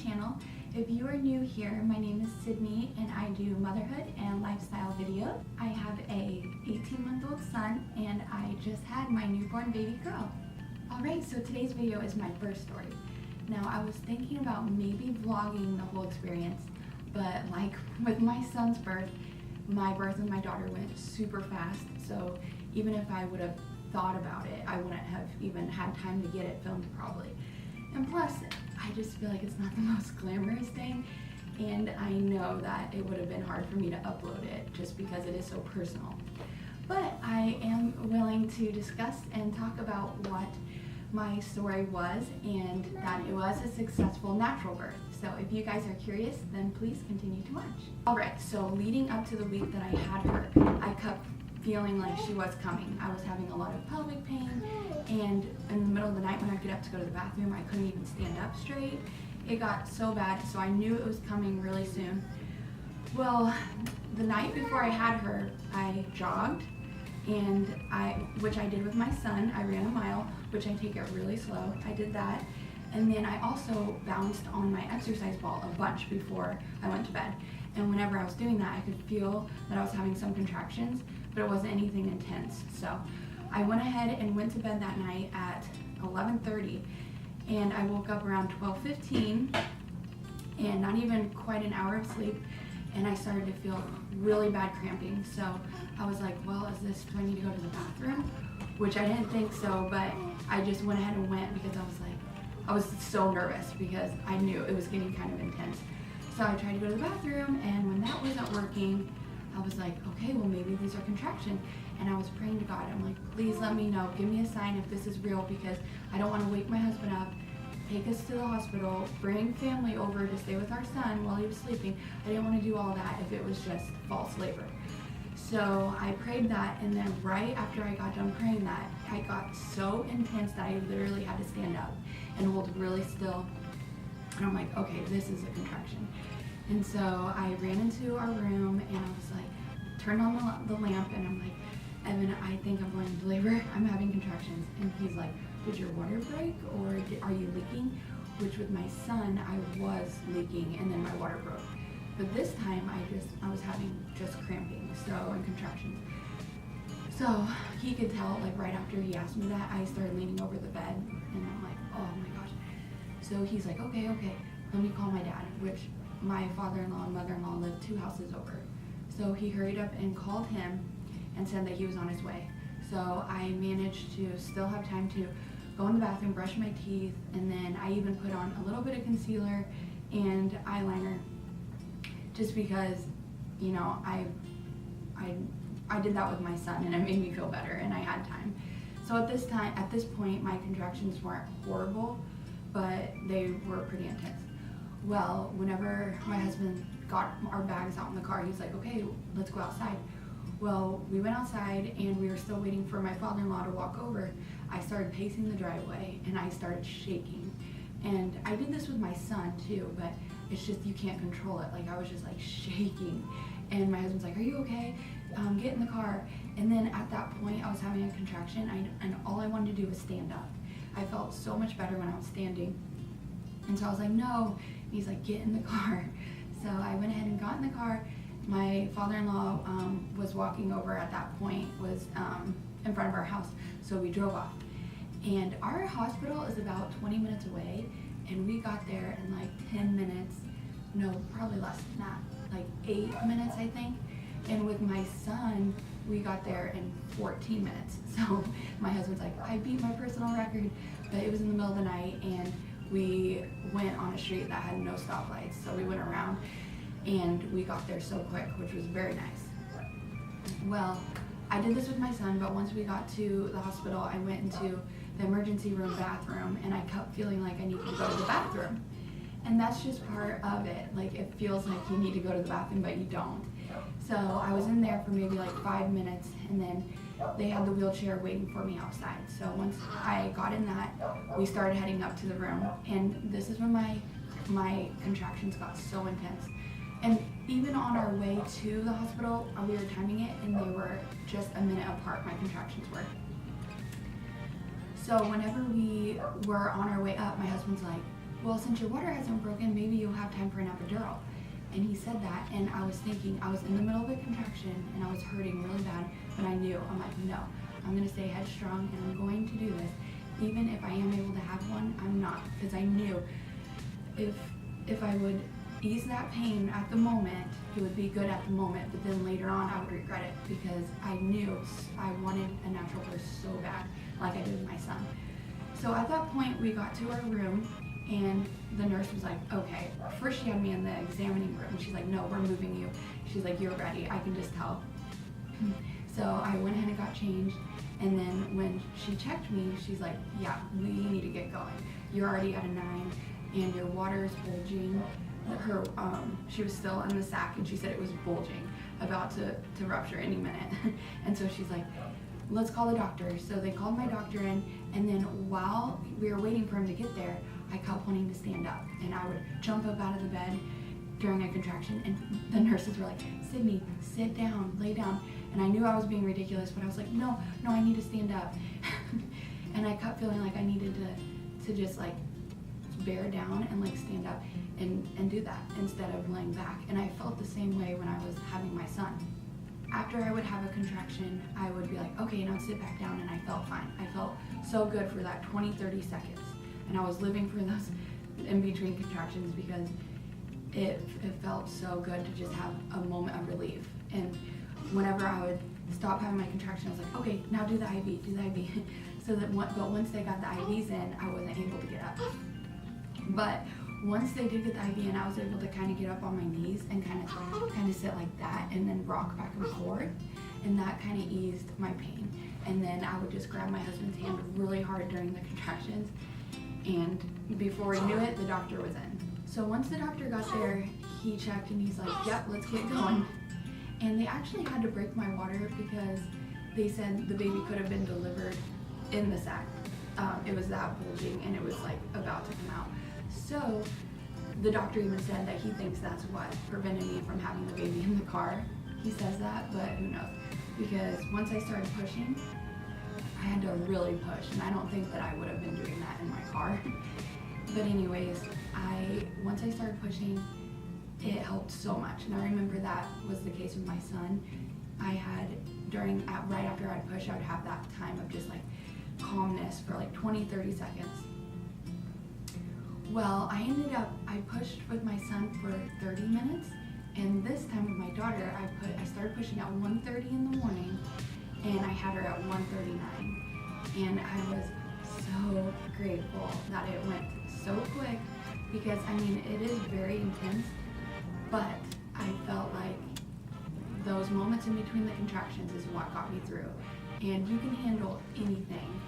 channel. If you are new here, my name is Sydney and I do motherhood and lifestyle videos. I have a 18-month-old son and I just had my newborn baby girl. Alright, so today's video is my birth story. Now I was thinking about maybe vlogging the whole experience, but like with my son's birth, my birth with my daughter went super fast, so even if I would have thought about it, I wouldn't have even had time to get it filmed probably. And plus, I just feel like it's not the most glamorous thing, and I know that it would have been hard for me to upload it just because it is so personal. But I am willing to discuss and talk about what my story was and that it was a successful natural birth. So if you guys are curious, then please continue to watch. Alright, so leading up to the week that I had her, I kept feeling like she was coming. I was having a lot of pelvic pain, and in the middle of the night when I'd get up to go to the bathroom, I couldn't even stand up straight. It got so bad, so I knew it was coming really soon. Well, the night before I had her, I jogged, and which I did with my son. I ran a mile, which I take it really slow. I did that. And then I also bounced on my exercise ball a bunch before I went to bed. And whenever I was doing that, I could feel that I was having some contractions, but it wasn't anything intense. So I went ahead and went to bed that night at 11:30, and I woke up around 12:15, and not even quite an hour of sleep, and I started to feel really bad cramping. So I was like, well, do I need to go to the bathroom? Which I didn't think so, but I just went ahead and went because I was so nervous because I knew it was getting kind of intense. So I tried to go to the bathroom, and when that wasn't working, I was like, okay, well maybe these are contractions. And I was praying to God. I'm like, please let me know. Give me a sign if this is real, because I don't want to wake my husband up, take us to the hospital, bring family over to stay with our son while he was sleeping. I didn't want to do all that if it was just false labor. So I prayed that, and then right after I got done praying that, I got so intense that I literally had to stand up and hold really still. And I'm like, okay, this is a contraction. And so I ran into our room, and I was like, turned on the lamp, and I'm like, Evan, I think I'm going into labor. I'm having contractions. And he's like, did your water break, or are you leaking? Which with my son, I was leaking, and then my water broke. But this time, I was having just cramping, and contractions. So he could tell, like right after he asked me that, I started leaning over the bed, and I'm like, oh my gosh. So he's like, okay, let me call my dad, which my father-in-law and mother-in-law live 2 houses over. So he hurried up and called him and said that he was on his way. So I managed to still have time to go in the bathroom, brush my teeth, and then I even put on a little bit of concealer and eyeliner, just because, you know, I did that with my son, and it made me feel better, and I had time. So at this point, my contractions weren't horrible, but they were pretty intense. Well, whenever my husband got our bags out in the car, he's like, okay, let's go outside. Well, we went outside, and we were still waiting for my father-in-law to walk over. I started pacing the driveway, and I started shaking. And I did this with my son too, but it's just, you can't control it. Like, I was just like shaking. And my husband's like, are you okay? Get in the car. And then at that point, I was having a contraction, and all I wanted to do was stand up. I felt so much better when I was standing. And so I was like, no. And he's like, get in the car. So I went ahead and got in the car. My father-in-law was walking over at that point, was in front of our house. So we drove off. And our hospital is about 20 minutes away, and we got there in like 10 minutes. No, probably less than that, like 8 minutes, I think. And with my son, we got there in 14 minutes. So my husband's like, I beat my personal record, but it was in the middle of the night, and we went on a street that had no stoplights. So we went around, and we got there so quick, which was very nice. Well, I did this with my son, but once we got to the hospital, I went into the emergency room bathroom, and I kept feeling like I needed to go to the bathroom. And that's just part of it. Like, it feels like you need to go to the bathroom, but you don't. So I was in there for maybe like 5 minutes, and then they had the wheelchair waiting for me outside. So once I got in that, we started heading up to the room, and this is when my contractions got so intense. And even on our way to the hospital, we were timing it, and they were just a minute apart, my contractions were. So whenever we were on our way up, my husband's like, well, since your water hasn't broken, maybe you'll have time for an epidural. And he said that, and I was thinking, I was in the middle of a contraction and I was hurting really bad, but I knew, I'm like, no, I'm gonna stay headstrong and I'm going to do this. Even if I am able to have one, I'm not, because I knew if I would ease that pain at the moment, it would be good at the moment, but then later on I would regret it, because I knew I wanted a natural birth so bad, like I did with my son. So at that point, we got to our room, and the nurse was like, okay, first she had me in the examining room. She's like, no, we're moving you. She's like, you're ready, I can just tell. So I went ahead and got changed, and then when she checked me, she's like, yeah, we need to get going. You're already at a 9, and your water is bulging. She was still in the sac, and she said it was bulging, about to rupture any minute. And so she's like, let's call the doctor. So they called my doctor in, and then while we were waiting for him to get there, I kept wanting to stand up, and I would jump up out of the bed during a contraction, and the nurses were like, Sydney, sit down, lay down. And I knew I was being ridiculous, but I was like, no, I need to stand up. And I kept feeling like I needed to just like bear down and like stand up and do that instead of laying back. And I felt the same way when I was having my son. After I would have a contraction, I would be like, okay, now sit back down, and I felt fine. I felt so good for that 20-30 seconds. And I was living for those in between contractions, because it felt so good to just have a moment of relief. And whenever I would stop having my contraction, I was like, okay, now do the IV. So that, but once they got the IVs in, I wasn't able to get up. But once they did get the IV in, I was able to kind of get up on my knees and kind of sit like that, and then rock back and forth, and that kind of eased my pain. And then I would just grab my husband's hand really hard during the contractions, and before he knew it, the doctor was in. So once the doctor got there, he checked and he's like, yep, let's get going. And they actually had to break my water, because they said the baby could have been delivered in the sac. It was that bulging, and it was like about to come out. So the doctor even said that he thinks that's what prevented me from having the baby in the car. He says that, but who knows? Because once I started pushing, I had to really push, and I don't think that I would have been doing that in my car. But anyways, once I started pushing, it helped so much. And I remember that was the case with my son. I had, right after I'd push, I would have that time of just like calmness for like 20-30 seconds. Well, I pushed with my son for 30 minutes, and this time with my daughter, I started pushing at 1:30 in the morning, and I had her at 1:39. And I was so grateful that it went so quick, because I mean, it is very intense, but I felt like those moments in between the contractions is what got me through. And you can handle anything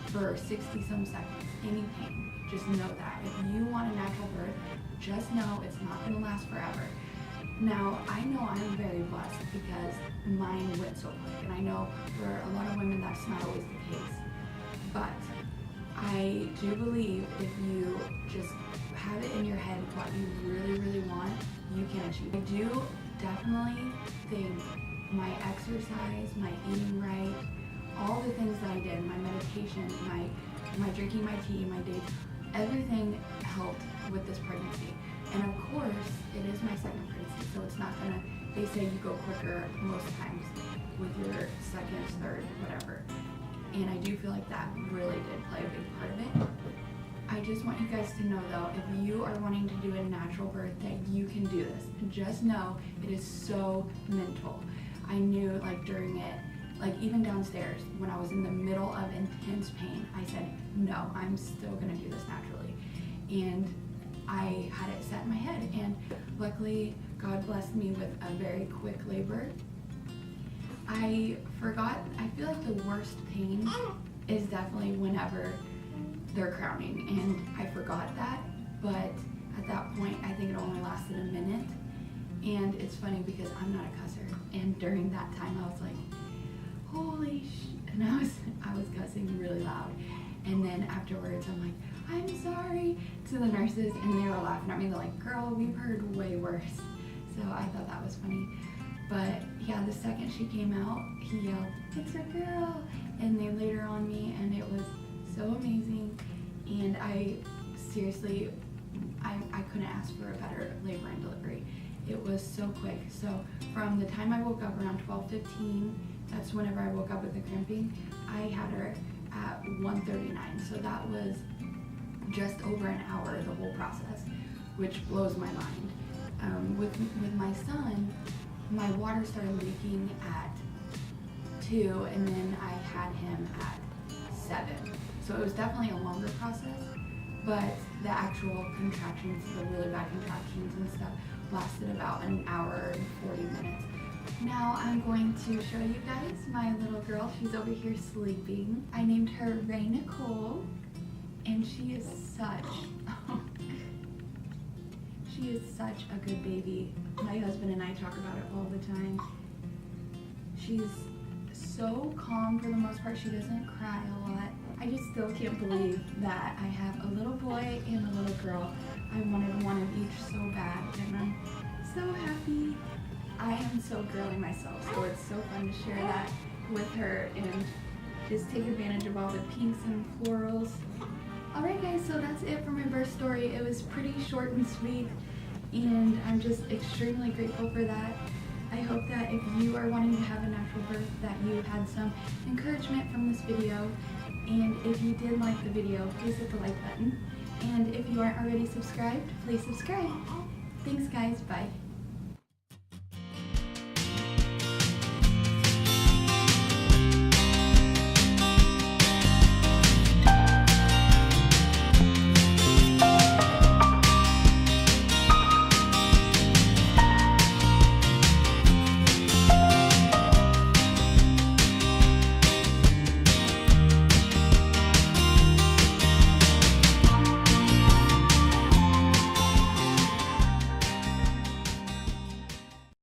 for 60-some seconds, any pain. Just know that. If you want a natural birth, just know it's not going to last forever. Now, I know I'm very blessed because mine went so quick, and I know for a lot of women that's not always the case. But I do believe if you just have it in your head what you really, really want, you can achieve. I do definitely think my exercise, my eating right, all the things that I did, my meditation, my drinking my tea, my dates, everything helped with this pregnancy. And of course, it is my second pregnancy, so it's not gonna, they say you go quicker most times with your second, third, whatever. And I do feel like that really did play a big part of it. I just want you guys to know though, if you are wanting to do a natural birth, that you can do this. Just know it is so mental. I knew like during it, like even downstairs, when I was in the middle of intense pain, I said, no, I'm still gonna do this naturally. And I had it set in my head, and luckily God blessed me with a very quick labor. I feel like the worst pain is definitely whenever they're crowning, and I forgot that, but at that point I think it only lasted a minute. And it's funny because I'm not a cusser, and during that time I was like, holy sh, and I was cussing really loud. And then afterwards I'm like, I'm sorry to the nurses, and they were laughing at me. They're like, girl, we've heard way worse. So I thought that was funny. But yeah, the second she came out, he yelled, it's a girl, and they laid her on me, and it was so amazing. And I seriously, I couldn't ask for a better labor and delivery. It was so quick. So from the time I woke up around 12:15, that's whenever I woke up with the cramping, I had her at 1:39. So that was just over an hour, the whole process, which blows my mind. With my son, my water started leaking at 2, and then I had him at 7. So it was definitely a longer process, but the actual contractions, the really bad contractions and stuff, lasted about an hour and 40 minutes. Now I'm going to show you guys my little girl. She's over here sleeping. I named her Ray Nicole, and she is such a good baby. My husband and I talk about it all the time. She's so calm for the most part. She doesn't cry a lot. I just still can't believe that I have a little boy and a little girl. I wanted one of each so bad, and I'm so happy. I am so girly myself, so it's so fun to share that with her and just take advantage of all the pinks and florals. Alright guys, so that's it for my birth story. It was pretty short and sweet, and I'm just extremely grateful for that. I hope that if you are wanting to have a natural birth, that you had some encouragement from this video. And if you did like the video, please hit the like button. And if you aren't already subscribed, please subscribe. Thanks guys, bye.